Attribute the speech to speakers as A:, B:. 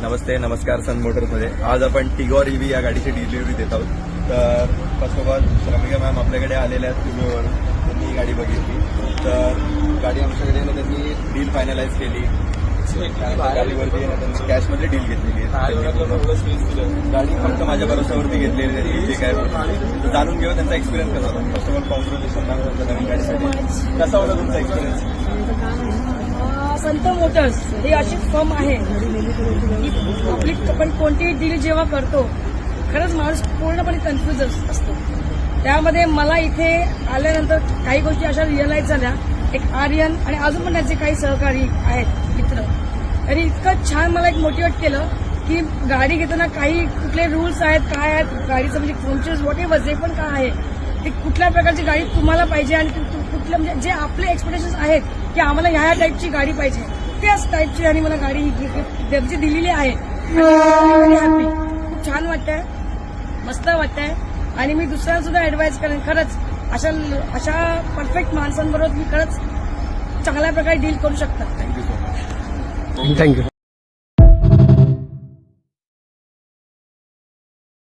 A: नमस्ते, नमस्कार. सन मोटर्समध्ये आज आपण टिगॉर ईव्ही या गाडीची डिलिव्हरी देत आहोत. तर first of all Ramika ma'am आपल्याकडे आलेल्या आहेत टिगॉरवरून. त्यांनी ही गाडी बघितली, तर गाडी आमच्याकडे त्यांनी डील फायनलाइज केली. गाडीवरती त्यांनी कॅशमध्ये डील घेतलेली आहे. गाडी फक्त माझ्या भरोश्यावरती घेतलेली आहे. जे काय तर जाणून घेऊ त्यांचा एक्सपिरियन्स कसा होता. First of all congratulation ma'am तुमच्या नवीन गाडीसाठी. कसा होता तुमचा एक्सपिरियन्स?
B: संत मोटर्स ही अशी फर्म आहे की आपली आपण कोणतीही डील जेव्हा करतो खरंच माणूस पूर्णपणे कन्फ्युज असतो. त्यामध्ये मला इथे आल्यानंतर काही गोष्टी अशा रिअलाइज झाल्या. एक आर्यन आणि अजून पण त्याचे काही सहकारी आहेत मित्र, तरी इतकं छान मला एक मोटिवेट केलं की गाडी घेताना काही कुठले रूल्स आहेत, काय आहेत गाडीचं, म्हणजे फंक्शन्स वॉटेवर जे पण काय आहे ते कुठल्या प्रकारची गाडी तुम्हाला पाहिजे आणि कुठलं म्हणजे जे आपले एक्सपेक्टेशन्स आहेत की आम्हाला ह्या टाईपची गाडी पाहिजे त्याच टाईपची आणि मला गाडी जी दिलेली आहे. हॅपी, खूप छान वाटतंय, मस्त वाटतंय. आणि मी दुसऱ्यांना सुद्धा ऍडवाइस करेन, खरंच अशा परफेक्ट माणसांबरोबर मी खरंच चांगल्या प्रकारे डील करू शकता.
A: Thank you so much.
C: थँक्यू.